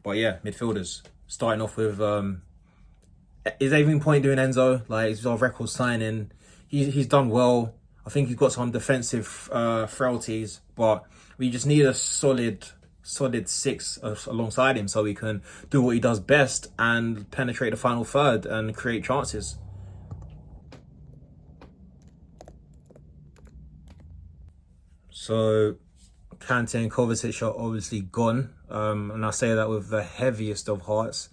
But yeah, midfielders. Starting off with, is there even point doing Enzo? Like, he's our record signing. He's done well. I think he's got some defensive frailties, but we just need a solid six alongside him so he can do what he does best and penetrate the final third and create chances. So Kante and Kovacic are obviously gone, and I say that with the heaviest of hearts.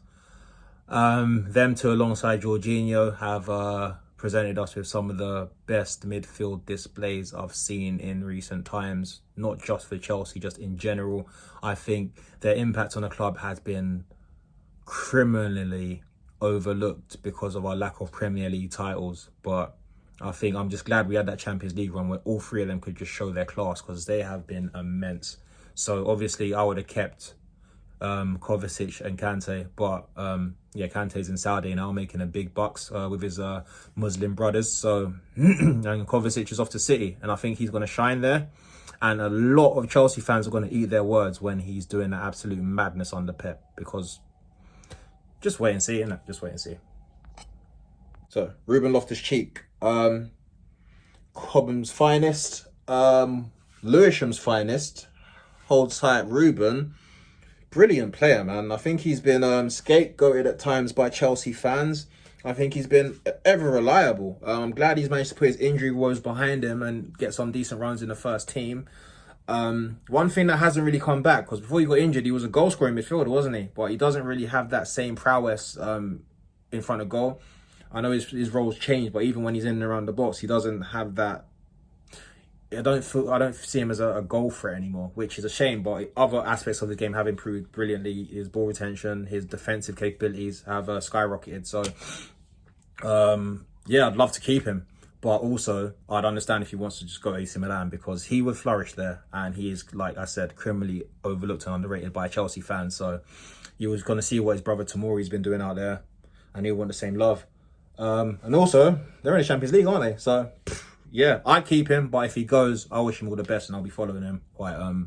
Them two alongside Jorginho have presented us with some of the best midfield displays I've seen in recent times, not just for Chelsea, just in general. I think their impact on the club has been criminally overlooked because of our lack of Premier League titles, but I think I'm just glad we had that Champions League run where all three of them could just show their class, because they have been immense. So obviously I would have kept Kovacic and Kante, but yeah, Kante's in Saudi now making a big bucks with his Muslim brothers. So and Kovacic is off to City, and I think he's going to shine there. And a lot of Chelsea fans are going to eat their words when he's doing that absolute madness under Pep, because just wait and see, innit? Just wait and see. So Ruben Loftus-Cheek, Cobham's finest, Lewisham's finest. Hold tight, Ruben. Brilliant player, man. I think he's been scapegoated at times by Chelsea fans. I think he's been ever reliable. I'm glad he's managed to put his injury woes behind him and get some decent runs in the first team. One thing that hasn't really come back, because before he got injured, he was a goal-scoring midfielder, wasn't he? But he doesn't really have that same prowess in front of goal. I know his role's changed, but even when he's in and around the box, he doesn't have that. I don't see him as a goal threat anymore, which is a shame. But other aspects of the game have improved brilliantly. His ball retention, his defensive capabilities have skyrocketed. So, yeah, I'd love to keep him. But also, I'd understand if he wants to just go AC Milan, because he would flourish there. And he is, like I said, criminally overlooked and underrated by Chelsea fans. So you was going to see what his brother Tomori's been doing out there, and he'll want the same love. And also, they're in the Champions League, aren't they? So, yeah, I'd keep him. But if he goes, I wish him all the best, and I'll be following him quite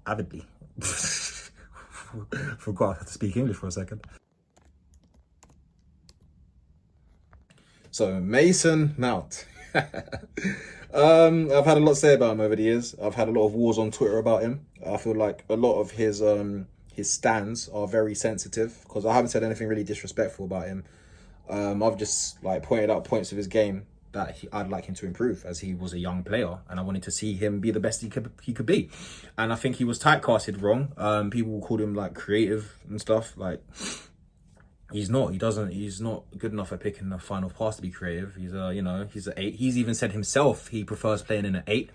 avidly. Forgot how to speak English for a second. So Mason Mount. I've had a lot to say about him over the years. I've had a lot of wars on Twitter about him. I feel like a lot of his stands are very sensitive, because I haven't said anything really disrespectful about him. I've just like pointed out points of his game that I'd like him to improve, as he was a young player, and I wanted to see him be the best he could be. And I think he was typecasted wrong. People called him like creative and stuff. Like, he's not. He's not good enough at picking the final pass to be creative. He's he's an 8. He's even said himself he prefers playing in an 8.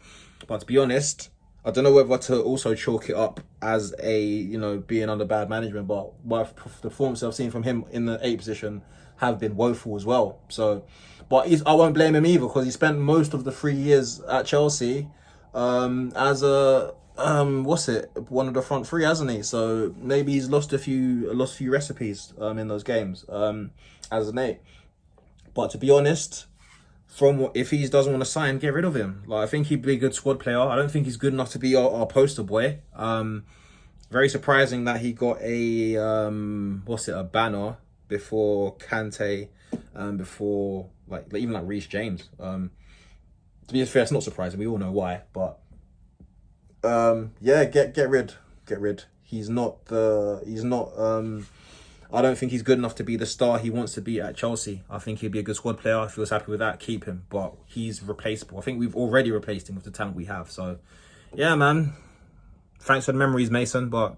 But to be honest, I don't know whether to also chalk it up as being under bad management, but the performances I've seen from him in the 8 position have been woeful as well. So, but I won't blame him either, because he spent most of the 3 years at Chelsea as a one of the front three, hasn't he? So maybe he's lost a few recipes in those games as an 8. But to be honest, if he doesn't want to sign, get rid of him. Like, I think he'd be a good squad player. I don't think he's good enough to be our poster boy. Very surprising that he got a banner before Kante, before even like Reece James. To be fair, it's not surprising. We all know why. But yeah, get rid. He's not. I don't think he's good enough to be the star he wants to be at Chelsea. I think he'd be a good squad player. If he was happy with that, keep him. But he's replaceable. I think we've already replaced him with the talent we have. So, yeah, man. Thanks for the memories, Mason, but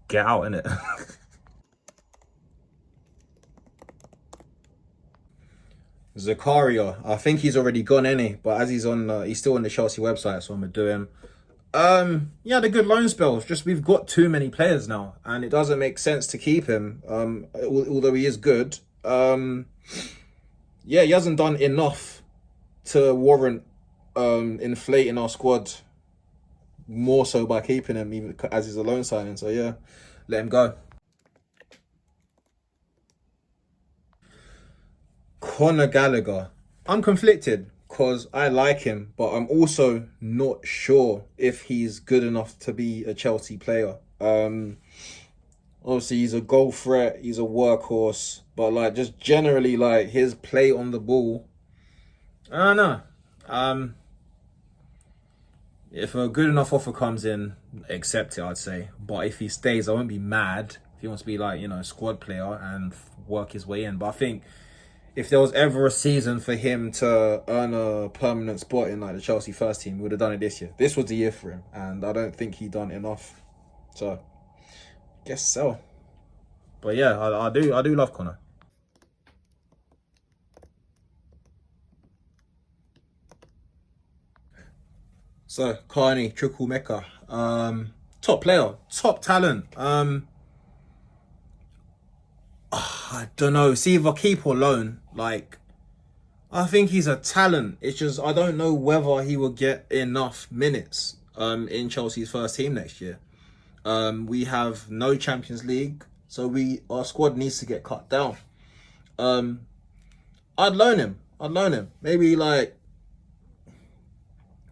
get out, innit? Zakaria. I think he's already gone, innit? But as he's still on the Chelsea website, so I'm going to do him. Yeah, the good loan spells. Just we've got too many players now, and it doesn't make sense to keep him. Although he is good. Yeah, he hasn't done enough to warrant inflating our squad more so by keeping him, even as he's a loan signing. So yeah, let him go. Conor Gallagher. I'm conflicted. because I like him, but I'm also not sure if he's good enough to be a Chelsea player. Obviously he's a goal threat, he's a workhorse, but like just generally like his play on the ball, I don't know. If a good enough offer comes in, accept it, I'd say. But if he stays, I won't be mad. If he wants to be like, you know, a squad player and work his way in. But I think if there was ever a season for him to earn a permanent spot in like the Chelsea first team, we would have done it this year. This was the year for him, and I don't think he done enough. So, guess so. But yeah, I do love Connor. So Carney, Triple Mecca, top player, top talent. I don't know. It's either keep or loan. Like, I think he's a talent. It's just I don't know whether he will get enough minutes in Chelsea's first team next year. We have no Champions League, so our squad needs to get cut down. Um, I'd loan him. I'd loan him. Maybe like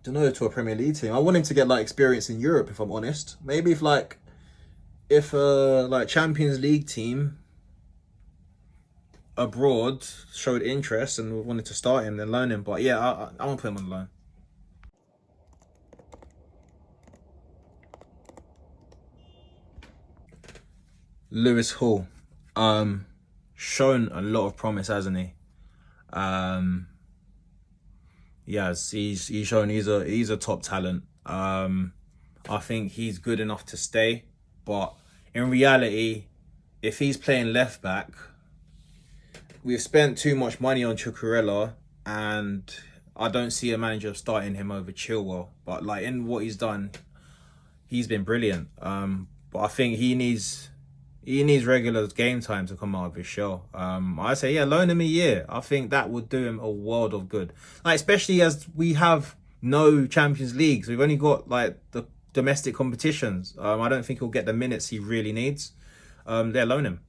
don't know, to a Premier League team. I want him to get like experience in Europe, if I'm honest. Maybe if like Champions League team abroad showed interest and wanted to start him, then loan him. But yeah, I won't put him on loan. Lewis Hall, shown a lot of promise, hasn't he? Um, yes, he's shown he's a top talent. I think he's good enough to stay, but in reality, if he's playing left back, we've spent too much money on Chukwuemeka, and I don't see a manager starting him over Chilwell. But like in what he's done, he's been brilliant. But I think he needs regular game time to come out of his shell. I say, yeah, loan him a year. I think that would do him a world of good. Like, especially as we have no Champions Leagues. We've only got like the domestic competitions. I don't think he'll get the minutes he really needs. Loan him.